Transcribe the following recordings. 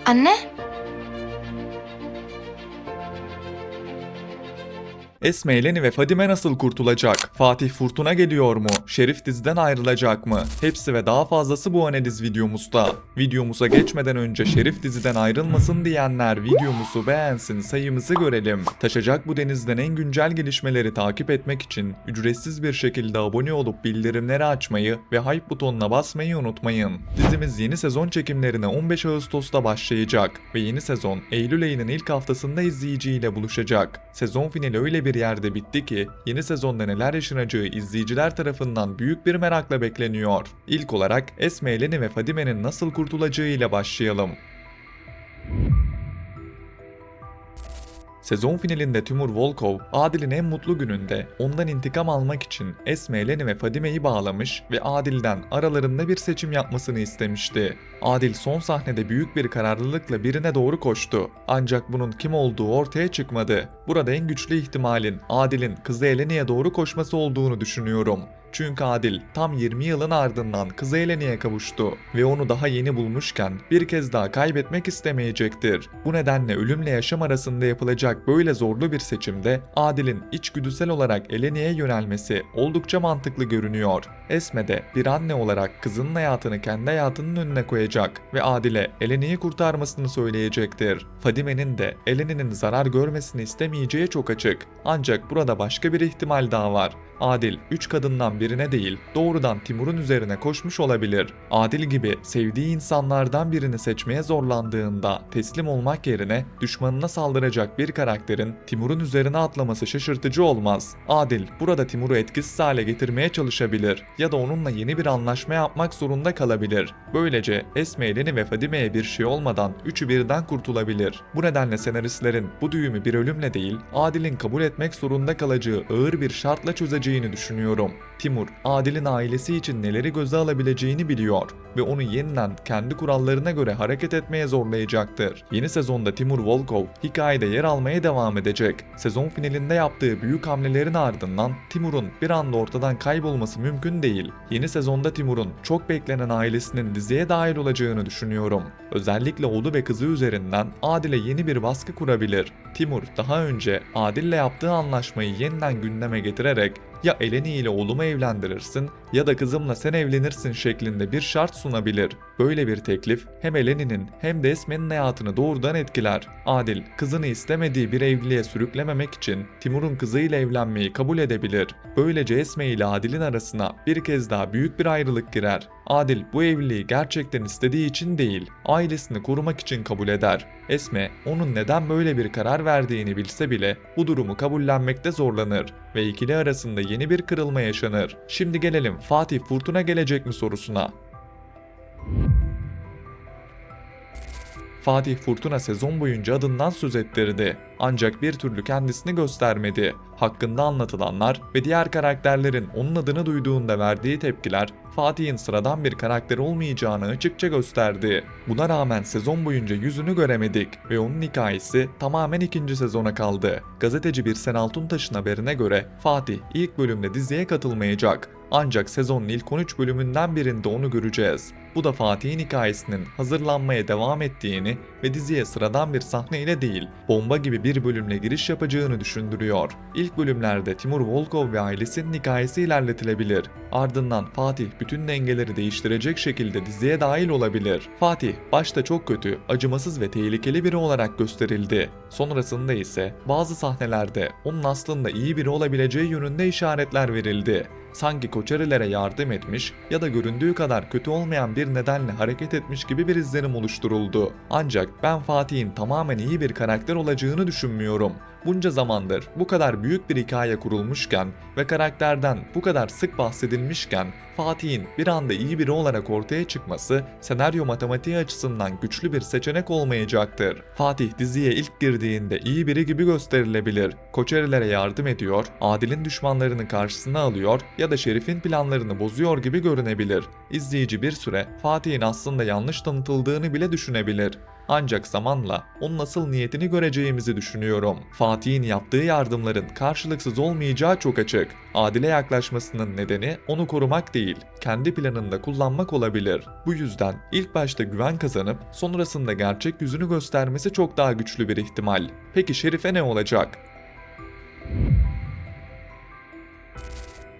Anne? Esme, Eleni ve Fadime nasıl kurtulacak? Fatih Fırtına geliyor mu? Şerif diziden ayrılacak mı? Hepsi ve daha fazlası bu analiz videomuzda. Videomuza geçmeden önce Şerif diziden ayrılmasın diyenler videomuzu beğensin, sayımızı görelim. Taşacak bu denizden en güncel gelişmeleri takip etmek için ücretsiz bir şekilde abone olup bildirimleri açmayı ve hype butonuna basmayı unutmayın. Dizimiz yeni sezon çekimlerine 15 Ağustos'ta başlayacak ve yeni sezon Eylül ayının ilk haftasında izleyiciyle buluşacak. Sezon finali öyle bir yerde bitti ki yeni sezonda neler yaşanacağı izleyiciler tarafından büyük bir merakla bekleniyor. İlk olarak Esme, Eleni ve Fadime'nin nasıl kurtulacağı ile başlayalım. Sezon finalinde Timur Volkov, Adil'in en mutlu gününde ondan intikam almak için Esme, Eleni ve Fadime'yi bağlamış ve Adil'den aralarında bir seçim yapmasını istemişti. Adil son sahnede büyük bir kararlılıkla birine doğru koştu. Ancak bunun kim olduğu ortaya çıkmadı. Burada en güçlü ihtimalin Adil'in kızı Eleni'ye doğru koşması olduğunu düşünüyorum. Çünkü Adil tam 20 yılın ardından kızı Eleni'ye kavuştu ve onu daha yeni bulmuşken bir kez daha kaybetmek istemeyecektir. Bu nedenle ölümle yaşam arasında yapılacak böyle zorlu bir seçimde Adil'in içgüdüsel olarak Eleni'ye yönelmesi oldukça mantıklı görünüyor. Esme de bir anne olarak kızının hayatını kendi hayatının önüne koyacak ve Adil'e Eleni'yi kurtarmasını söyleyecektir. Fadime'nin de Eleni'nin zarar görmesini istemeyeceği çok açık. Ancak burada başka bir ihtimal daha var. Adil 3 kadından birine değil doğrudan Timur'un üzerine koşmuş olabilir. Adil gibi sevdiği insanlardan birini seçmeye zorlandığında teslim olmak yerine düşmanına saldıracak bir karakterin Timur'un üzerine atlaması şaşırtıcı olmaz. Adil burada Timur'u etkisiz hale getirmeye çalışabilir ya da onunla yeni bir anlaşma yapmak zorunda kalabilir. Böylece Esme, Eleni ve Fadime'ye bir şey olmadan üçü birden kurtulabilir. Bu nedenle senaristlerin bu düğümü bir ölümle değil Adil'in kabul etmek zorunda kalacağı ağır bir şartla çözeceğini düşünüyorum. Timur, Adil'in ailesi için neleri göze alabileceğini biliyor ve onu yeniden kendi kurallarına göre hareket etmeye zorlayacaktır. Yeni sezonda Timur Volkov hikayede yer almaya devam edecek. Sezon finalinde yaptığı büyük hamlelerin ardından Timur'un bir anda ortadan kaybolması mümkün değil. Yeni sezonda Timur'un çok beklenen ailesinin diziye dahil olacağını düşünüyorum. Özellikle oğlu ve kızı üzerinden Adil'e yeni bir baskı kurabilir. Timur daha önce Adil'le yaptığı anlaşmayı yeniden gündeme getirerek ya Eleni ile oğlumu evlendirirsin ya da kızımla sen evlenirsin şeklinde bir şart sunabilir. Böyle bir teklif hem Eleni'nin hem de Esme'nin hayatını doğrudan etkiler. Adil, kızını istemediği bir evliliğe sürüklememek için Timur'un kızıyla evlenmeyi kabul edebilir. Böylece Esme ile Adil'in arasına bir kez daha büyük bir ayrılık girer. Adil bu evliliği gerçekten istediği için değil, ailesini korumak için kabul eder. Esme, onun neden böyle bir karar verdiğini bilse bile bu durumu kabullenmekte zorlanır ve ikili arasında yeni bir kırılma yaşanır. Şimdi gelelim Fatih Fırtına gelecek mi sorusuna. Fatih Fırtına sezon boyunca adından söz ettirdi. Ancak bir türlü kendisini göstermedi. Hakkında anlatılanlar ve diğer karakterlerin onun adını duyduğunda verdiği tepkiler Fatih'in sıradan bir karakter olmayacağını açıkça gösterdi. Buna rağmen sezon boyunca yüzünü göremedik ve onun hikayesi tamamen ikinci sezona kaldı. Gazeteci Birsen Altuntaş'ın haberine göre Fatih ilk bölümde diziye katılmayacak. Ancak sezonun ilk 13 bölümünden birinde onu göreceğiz. Bu da Fatih'in hikayesinin hazırlanmaya devam ettiğini ve diziye sıradan bir sahneyle değil, bomba gibi bir bölümle giriş yapacağını düşündürüyor. İlk bölümlerde Timur Volkov ve ailesinin hikayesi ilerletilebilir. Ardından Fatih bütün dengeleri değiştirecek şekilde diziye dahil olabilir. Fatih başta çok kötü, acımasız ve tehlikeli biri olarak gösterildi. Sonrasında ise bazı sahnelerde onun aslında iyi biri olabileceği yönünde işaretler verildi. Sanki Koçerilere yardım etmiş ya da göründüğü kadar kötü olmayan bir nedenle hareket etmiş gibi bir izlenim oluşturuldu. Ancak ben Fatih'in tamamen iyi bir karakter olacağını düşünmüyorum. Bunca zamandır bu kadar büyük bir hikaye kurulmuşken ve karakterden bu kadar sık bahsedilmişken Fatih'in bir anda iyi biri olarak ortaya çıkması senaryo matematiği açısından güçlü bir seçenek olmayacaktır. Fatih diziye ilk girdiğinde iyi biri gibi gösterilebilir. Koçerilere yardım ediyor, Adil'in düşmanlarını karşısına alıyor ya da Şerif'in planlarını bozuyor gibi görünebilir. İzleyici bir süre Fatih'in aslında yanlış tanıtıldığını bile düşünebilir. Ancak zamanla onun asıl niyetini göreceğimizi düşünüyorum. Fatih'in yaptığı yardımların karşılıksız olmayacağı çok açık. Adil'e yaklaşmasının nedeni onu korumak değil, kendi planında kullanmak olabilir. Bu yüzden ilk başta güven kazanıp sonrasında gerçek yüzünü göstermesi çok daha güçlü bir ihtimal. Peki Şerif'e ne olacak?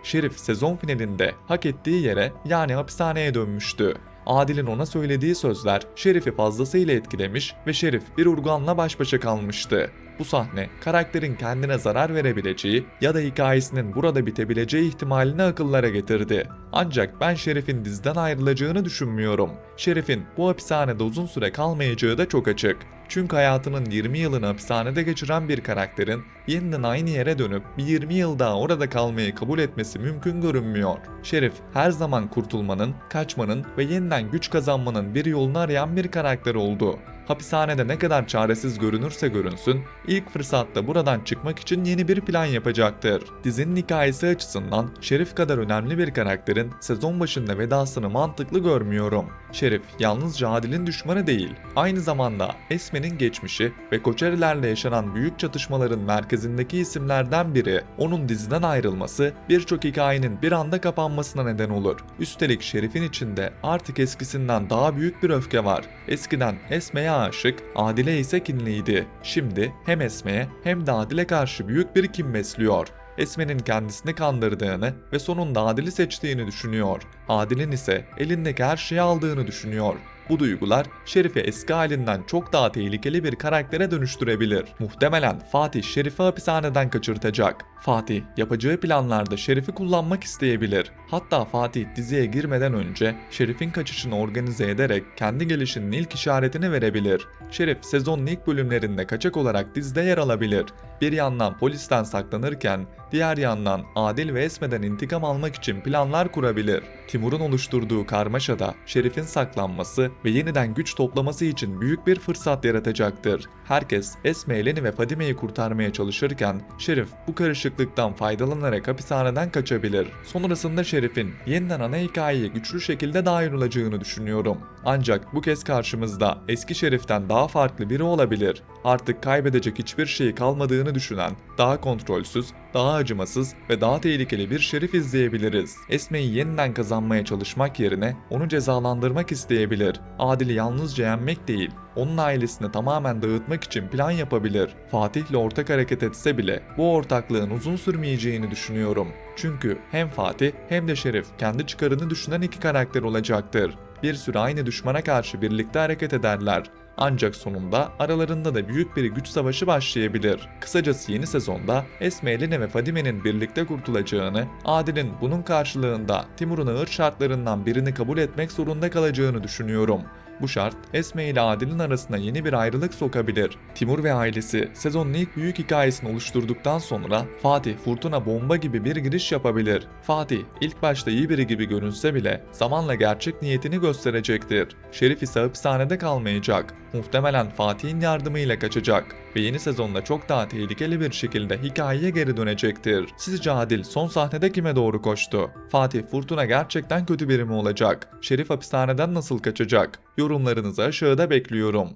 Şerif sezon finalinde hak ettiği yere, yani hapishaneye dönmüştü. Adil'in ona söylediği sözler Şerif'i fazlasıyla etkilemiş ve Şerif bir urganla baş başa kalmıştı. Bu sahne karakterin kendine zarar verebileceği ya da hikayesinin burada bitebileceği ihtimalini akıllara getirdi. Ancak ben Şerif'in diziden ayrılacağını düşünmüyorum. Şerif'in bu hapishanede uzun süre kalmayacağı da çok açık. Çünkü hayatının 20 yılını hapishanede geçiren bir karakterin yeniden aynı yere dönüp bir 20 yıl daha orada kalmayı kabul etmesi mümkün görünmüyor. Şerif her zaman kurtulmanın, kaçmanın ve yeniden güç kazanmanın bir yolunu arayan bir karakter oldu. Hapishanede ne kadar çaresiz görünürse görünsün, ilk fırsatta buradan çıkmak için yeni bir plan yapacaktır. Dizinin hikayesi açısından Şerif kadar önemli bir karakterin sezon başında vedasını mantıklı görmüyorum. Şerif yalnızca Adil'in düşmanı değil, aynı zamanda Esme'nin geçmişi ve Koçerilerle yaşanan büyük çatışmaların merkezindeki isimlerden biri. Onun diziden ayrılması birçok hikayenin bir anda kapanmasına neden olur. Üstelik Şerif'in içinde artık eskisinden daha büyük bir öfke var. Eskiden Esme'ye aşık, Adil'e ise kinliydi. Şimdi hem Esme'ye hem de Adil'e karşı büyük bir kin besliyor. Esme'nin kendisini kandırdığını ve sonunda Adil'i seçtiğini düşünüyor. Adil'in ise elindeki her şeyi aldığını düşünüyor. Bu duygular Şerif'i eski halinden çok daha tehlikeli bir karaktere dönüştürebilir. Muhtemelen Fatih Şerif'i hapishaneden kaçırtacak. Fatih yapacağı planlarda Şerif'i kullanmak isteyebilir. Hatta Fatih diziye girmeden önce Şerif'in kaçışını organize ederek kendi gelişinin ilk işaretini verebilir. Şerif sezonun ilk bölümlerinde kaçak olarak dizide yer alabilir. Bir yandan polisten saklanırken diğer yandan Adil ve Esme'den intikam almak için planlar kurabilir. Timur'un oluşturduğu karmaşada Şerif'in saklanması ve yeniden güç toplaması için büyük bir fırsat yaratacaktır. Herkes Esme, Eleni ve Fadime'yi kurtarmaya çalışırken Şerif bu karışıklıktan faydalanarak hapishaneden kaçabilir. Sonrasında Şerif'in yeniden ana hikayeye güçlü şekilde dahil olacağını düşünüyorum. Ancak bu kez karşımızda eski Şerif'ten daha farklı biri olabilir. Artık kaybedecek hiçbir şey kalmadığını düşünen, daha kontrolsüz, daha acımasız ve daha tehlikeli bir Şerif izleyebiliriz. Esme'yi yeniden kazanmaya çalışmak yerine onu cezalandırmak isteyebilir. Adil'i yalnızca yenmek değil, onun ailesini tamamen dağıtmak için plan yapabilir. Fatih'le ortak hareket etse bile bu ortaklığın uzun sürmeyeceğini düşünüyorum. Çünkü hem Fatih hem de Şerif kendi çıkarını düşünen iki karakter olacaktır. Bir süre aynı düşmana karşı birlikte hareket ederler. Ancak sonunda aralarında da büyük bir güç savaşı başlayabilir. Kısacası yeni sezonda Esme, Eleni ve Fadime'nin birlikte kurtulacağını, Adil'in bunun karşılığında Timur'un ağır şartlarından birini kabul etmek zorunda kalacağını düşünüyorum. Bu şart Esme ile Adil'in arasına yeni bir ayrılık sokabilir. Timur ve ailesi sezonun ilk büyük hikayesini oluşturduktan sonra Fatih fırtına bomba gibi bir giriş yapabilir. Fatih ilk başta iyi biri gibi görünse bile zamanla gerçek niyetini gösterecektir. Şerif ise hapishanede kalmayacak. Muhtemelen Fatih'in yardımıyla kaçacak ve yeni sezonda çok daha tehlikeli bir şekilde hikayeye geri dönecektir. Sizce Adil son sahnede kime doğru koştu? Fatih Fırtına gerçekten kötü biri mi olacak? Şerif hapishaneden nasıl kaçacak? Yorumlarınızı aşağıda bekliyorum.